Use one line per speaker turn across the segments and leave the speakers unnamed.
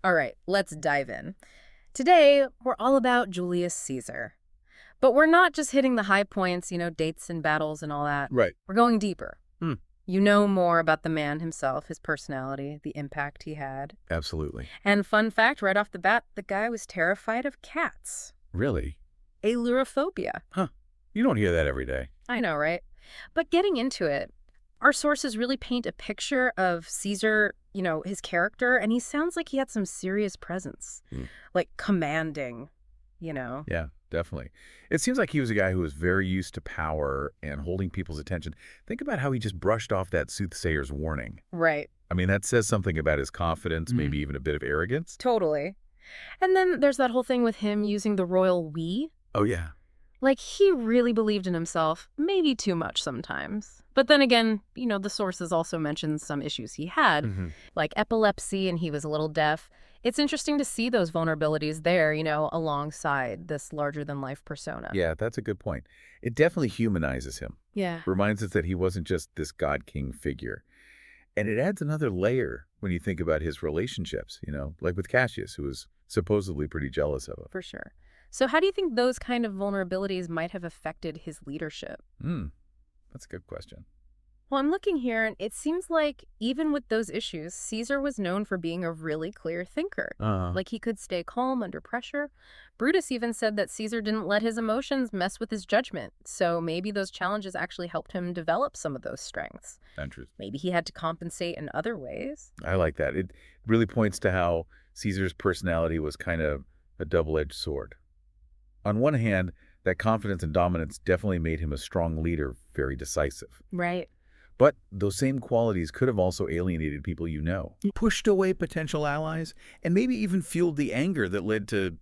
All right, let's dive in. Today, we're all about Julius Caesar. But we're not just hitting the high points, dates and battles and all that.
Right.
We're going deeper.
Hmm.
You know more about the man himself, his personality, the impact he had.
Absolutely.
And fun fact, right off the bat, the guy was terrified of cats.
Really?
Ailurophobia.
Huh. You don't hear that every day.
I know, right? But getting into it, our sources really paint a picture of Caesar, his character, and he sounds like he had some serious presence,
Hmm.
like commanding.
Yeah, definitely. It seems like he was a guy who was very used to power and holding people's attention. Think about how he just brushed off that soothsayer's warning.
Right.
I mean, that says something about his confidence, maybe even a bit of arrogance.
Totally. And then there's that whole thing with him using the royal we.
Oh, yeah.
Like, he really believed in himself, maybe too much sometimes. But then again, the sources also mention some issues he had, like epilepsy, and he was a little deaf. It's interesting to see those vulnerabilities there, alongside this larger-than-life persona.
Yeah, that's a good point. It definitely humanizes him.
Yeah.
Reminds us that he wasn't just this god-king figure. And it adds another layer when you think about his relationships, like with Cassius, who was supposedly pretty jealous of him.
For sure. So how do you think those kind of vulnerabilities might have affected his leadership?
That's a good question.
Well, I'm looking here, and it seems like even with those issues, Caesar was known for being a really clear thinker. Like, he could stay calm under pressure. Brutus even said that Caesar didn't let his emotions mess with his judgment. So maybe those challenges actually helped him develop some of those strengths.
Interesting.
Maybe he had to compensate in other ways.
I like that. It really points to how Caesar's personality was kind of a double-edged sword. On one hand, that confidence and dominance definitely made him a strong leader, very decisive.
Right.
But those same qualities could have also alienated people pushed away potential allies, and maybe even fueled the anger that led to,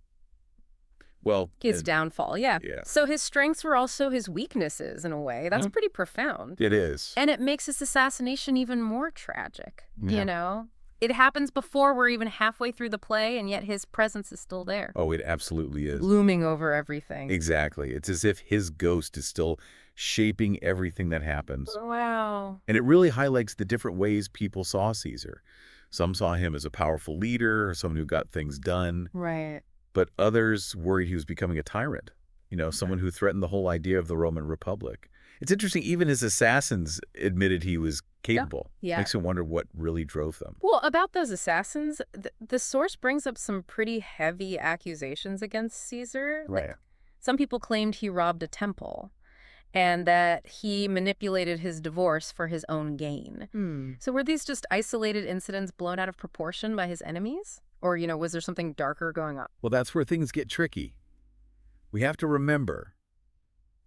well...
His downfall, yeah.
Yeah.
So his strengths were also his weaknesses in a way. That's pretty profound.
It is.
And it makes his assassination even more tragic,
Yeah.
It happens before we're even halfway through the play, and yet his presence is still there.
Oh, it absolutely is.
Looming over everything.
Exactly. It's as if his ghost is still shaping everything that happens.
Wow.
And it really highlights the different ways people saw Caesar. Some saw him as a powerful leader or someone who got things done.
Right.
But others worried he was becoming a tyrant, someone who threatened the whole idea of the Roman Republic. It's interesting, even his assassins admitted he was capable.
Yeah.
Makes you wonder what really drove them.
Well, about those assassins, the source brings up some pretty heavy accusations against Caesar.
Right.
Some people claimed he robbed a temple and that he manipulated his divorce for his own gain. So were these just isolated incidents blown out of proportion by his enemies? Or, was there something darker going on?
Well, that's where things get tricky. We have to remember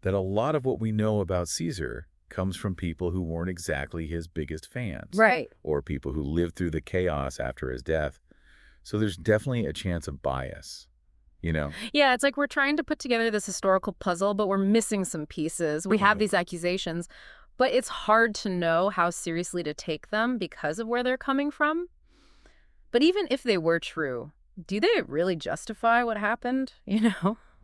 that a lot of what we know about Caesar comes from people who weren't exactly his biggest fans.
Right.
Or people who lived through the chaos after his death. So there's definitely a chance of bias,
Yeah, it's like we're trying to put together this historical puzzle, but we're missing some pieces. We have these accusations, but it's hard to know how seriously to take them because of where they're coming from. But even if they were true, do they really justify what happened?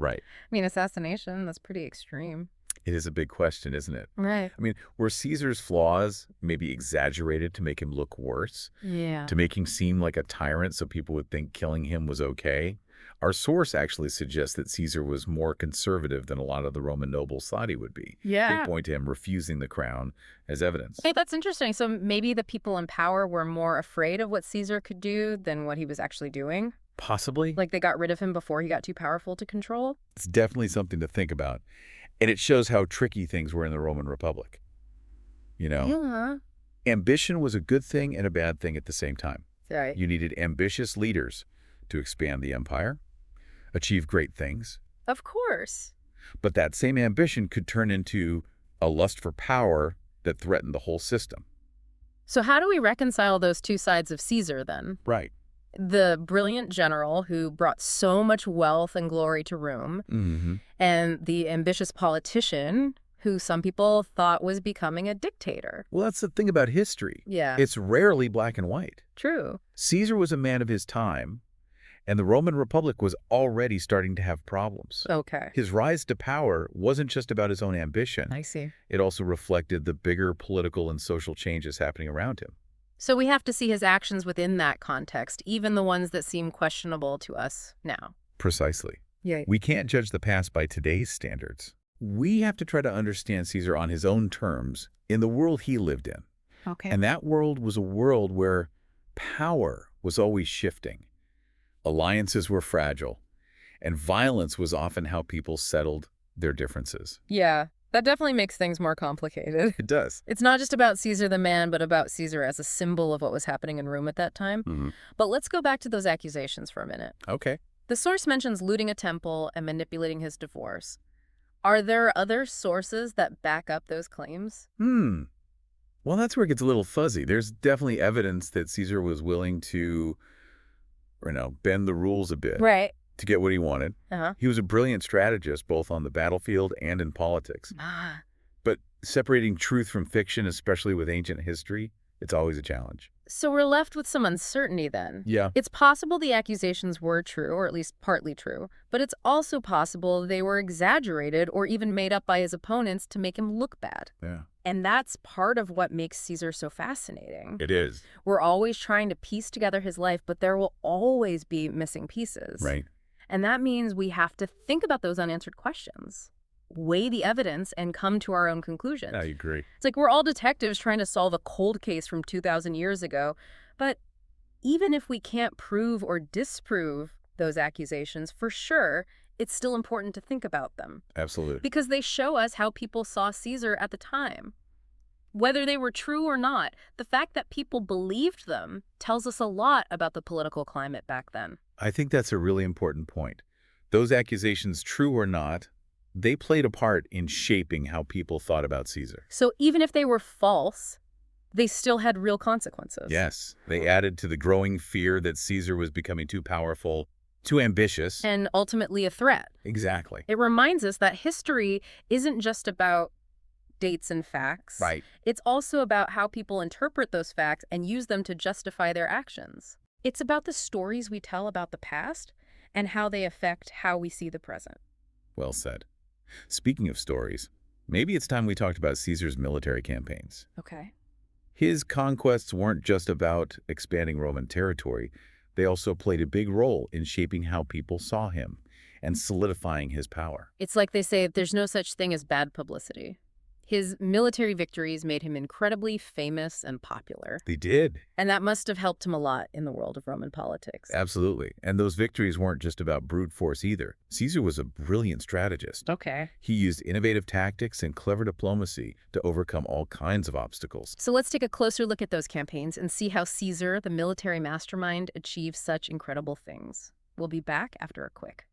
Right.
I mean, assassination, that's pretty extreme.
It is a big question, isn't it?
Right.
I mean, were Caesar's flaws maybe exaggerated to make him look worse?
Yeah.
To make him seem like a tyrant so people would think killing him was okay? Our source actually suggests that Caesar was more conservative than a lot of the Roman nobles thought he would be.
Yeah.
They point to him refusing the crown as evidence.
Hey, that's interesting. So maybe the people in power were more afraid of what Caesar could do than what he was actually doing?
Possibly.
Like they got rid of him before he got too powerful to control?
It's definitely something to think about. And it shows how tricky things were in the Roman Republic.
Yeah.
Ambition was a good thing and a bad thing at the same time.
Right.
You needed ambitious leaders to expand the empire, achieve great things.
Of course.
But that same ambition could turn into a lust for power that threatened the whole system.
So how do we reconcile those two sides of Caesar then?
Right.
The brilliant general who brought so much wealth and glory to Rome, and the ambitious politician who some people thought was becoming a dictator.
Well, that's the thing about history.
Yeah.
It's rarely black and white.
True.
Caesar was a man of his time, and the Roman Republic was already starting to have problems.
Okay.
His rise to power wasn't just about his own ambition.
I see.
It also reflected the bigger political and social changes happening around him.
So we have to see his actions within that context, even the ones that seem questionable to us now.
Precisely.
Yeah.
We can't judge the past by today's standards. We have to try to understand Caesar on his own terms in the world he lived in.
Okay.
And that world was a world where power was always shifting. Alliances were fragile, and violence was often how people settled their differences.
Yeah, that definitely makes things more complicated.
It does.
It's not just about Caesar the man, but about Caesar as a symbol of what was happening in Rome at that time. But let's go back to those accusations for a minute.
Okay.
The source mentions looting a temple and manipulating his divorce. Are there other sources that back up those claims?
Well, that's where it gets a little fuzzy. There's definitely evidence that Caesar was willing to, bend the rules a bit
Right.
to get what he wanted.
Uh-huh.
He was a brilliant strategist both on the battlefield and in politics.
Ah.
But separating truth from fiction, especially with ancient history, it's always a challenge.
So we're left with some uncertainty then.
Yeah.
It's possible the accusations were true, or at least partly true, but it's also possible they were exaggerated or even made up by his opponents to make him look bad.
Yeah.
And that's part of what makes Caesar so fascinating.
It is.
We're always trying to piece together his life, but there will always be missing pieces.
Right.
And that means we have to think about those unanswered questions, weigh the evidence, and come to our own conclusions.
I agree.
It's like we're all detectives trying to solve a cold case from 2,000 years ago. But even if we can't prove or disprove those accusations, for sure, it's still important to think about them.
Absolutely.
Because they show us how people saw Caesar at the time. Whether they were true or not, the fact that people believed them tells us a lot about the political climate back then.
I think that's a really important point. Those accusations, true or not, they played a part in shaping how people thought about Caesar.
So even if they were false, they still had real consequences.
Yes, they added to the growing fear that Caesar was becoming too powerful, too ambitious.
And ultimately a threat.
Exactly.
It reminds us that history isn't just about dates and facts.
Right.
It's also about how people interpret those facts and use them to justify their actions. It's about the stories we tell about the past and how they affect how we see the present.
Well said. Speaking of stories, maybe it's time we talked about Caesar's military campaigns.
Okay.
His conquests weren't just about expanding Roman territory. They also played a big role in shaping how people saw him and solidifying his power.
It's like they say, there's no such thing as bad publicity. His military victories made him incredibly famous and popular.
They did.
And that must have helped him a lot in the world of Roman politics.
Absolutely. And those victories weren't just about brute force either. Caesar was a brilliant strategist.
Okay.
He used innovative tactics and clever diplomacy to overcome all kinds of obstacles.
So let's take a closer look at those campaigns and see how Caesar, the military mastermind, achieved such incredible things. We'll be back after a quick.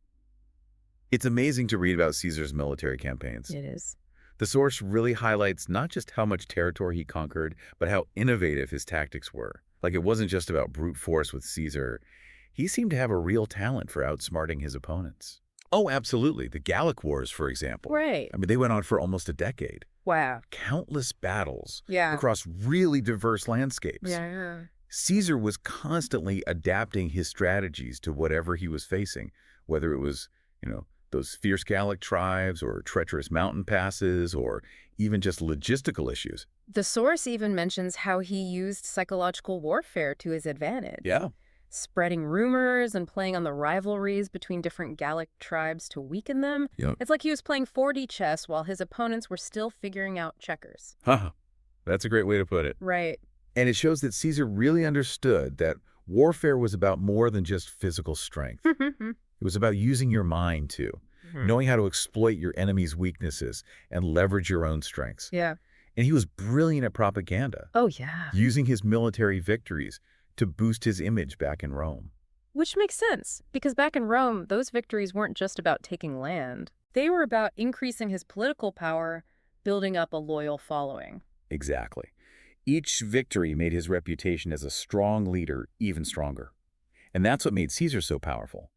It's amazing to read about Caesar's military campaigns.
It is.
The source really highlights not just how much territory he conquered, but how innovative his tactics were. Like, it wasn't just about brute force with Caesar. He seemed to have a real talent for outsmarting his opponents. Oh, absolutely. The Gallic Wars, for example.
Right.
I mean, they went on for almost a decade.
Wow.
Countless battles
Yeah.
across really diverse landscapes.
Yeah.
Caesar was constantly adapting his strategies to whatever he was facing, whether it was, those fierce Gallic tribes or treacherous mountain passes or even just logistical issues.
The source even mentions how he used psychological warfare to his advantage.
Yeah.
Spreading rumors and playing on the rivalries between different Gallic tribes to weaken them.
Yep.
It's like he was playing 4D chess while his opponents were still figuring out checkers.
That's a great way to put it.
Right.
And it shows that Caesar really understood that warfare was about more than just physical strength. It was about using your mind, too, knowing how to exploit your enemy's weaknesses and leverage your own strengths.
Yeah.
And he was brilliant at propaganda,
Oh, yeah.
using his military victories to boost his image back in Rome.
Which makes sense, because back in Rome, those victories weren't just about taking land. They were about increasing his political power, building up a loyal following.
Exactly. Each victory made his reputation as a strong leader even stronger. And that's what made Caesar so powerful.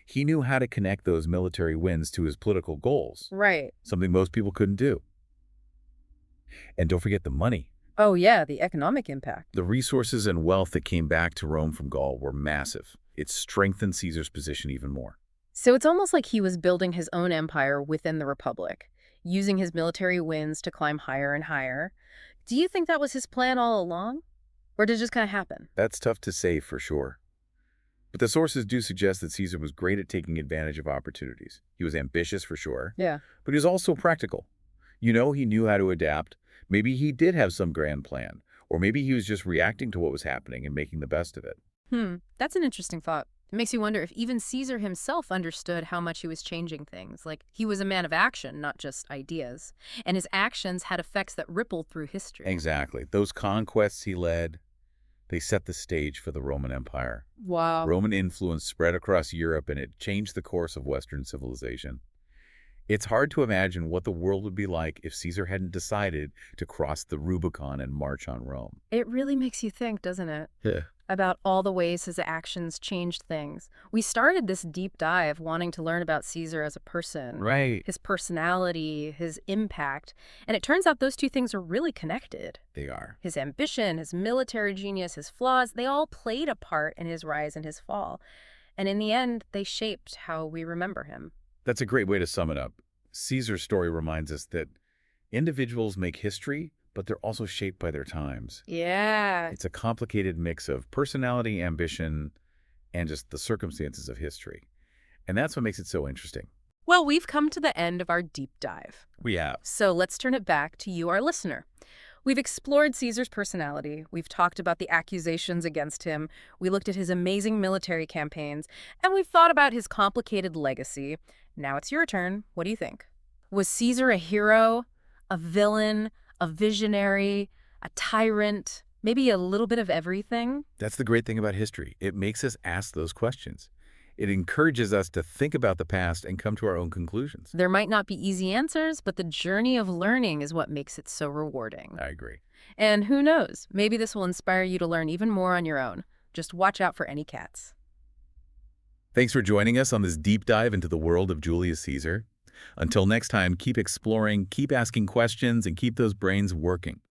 He knew how to connect those military wins to his political goals,
Right.
something most people couldn't do. And don't forget the money.
Oh, yeah, the economic impact.
The resources and wealth that came back to Rome from Gaul were massive. It strengthened Caesar's position even more.
So it's almost like he was building his own empire within the Republic, using his military wins to climb higher and higher. Do you think that was his plan all along? Or did it just kind of happen?
That's tough to say for sure. But the sources do suggest that Caesar was great at taking advantage of opportunities. He was ambitious for sure,
Yeah.
but he was also practical. He knew how to adapt. Maybe he did have some grand plan, or maybe he was just reacting to what was happening and making the best of it.
That's an interesting thought. It makes you wonder if even Caesar himself understood how much he was changing things. Like, he was a man of action, not just ideas. And his actions had effects that rippled through history.
Exactly. Those conquests he led, they set the stage for the Roman Empire.
Wow.
Roman influence spread across Europe, and it changed the course of Western civilization. It's hard to imagine what the world would be like if Caesar hadn't decided to cross the Rubicon and march on Rome.
It really makes you think, doesn't it?
Yeah.
About all the ways his actions changed things. We started this deep dive wanting to learn about Caesar as a person,
Right.
his personality, his impact, and it turns out those two things are really connected.
They are.
His ambition, his military genius, his flaws, they all played a part in his rise and his fall. And in the end, they shaped how we remember him.
That's a great way to sum it up. Caesar's story reminds us that individuals make history, but they're also shaped by their times.
Yeah.
It's a complicated mix of personality, ambition, and just the circumstances of history. And that's what makes it so interesting.
Well, we've come to the end of our deep dive.
We have.
So let's turn it back to you, our listener. We've explored Caesar's personality. We've talked about the accusations against him. We looked at his amazing military campaigns. And we've thought about his complicated legacy. Now it's your turn. What do you think? Was Caesar a hero, a villain, a visionary, a tyrant, maybe a little bit of everything?
That's the great thing about history. It makes us ask those questions. It encourages us to think about the past and come to our own conclusions.
There might not be easy answers, but the journey of learning is what makes it so rewarding.
I agree.
And who knows, maybe this will inspire you to learn even more on your own. Just watch out for any cats.
Thanks for joining us on this deep dive into the world of Julius Caesar. Until next time, keep exploring, keep asking questions, and keep those brains working.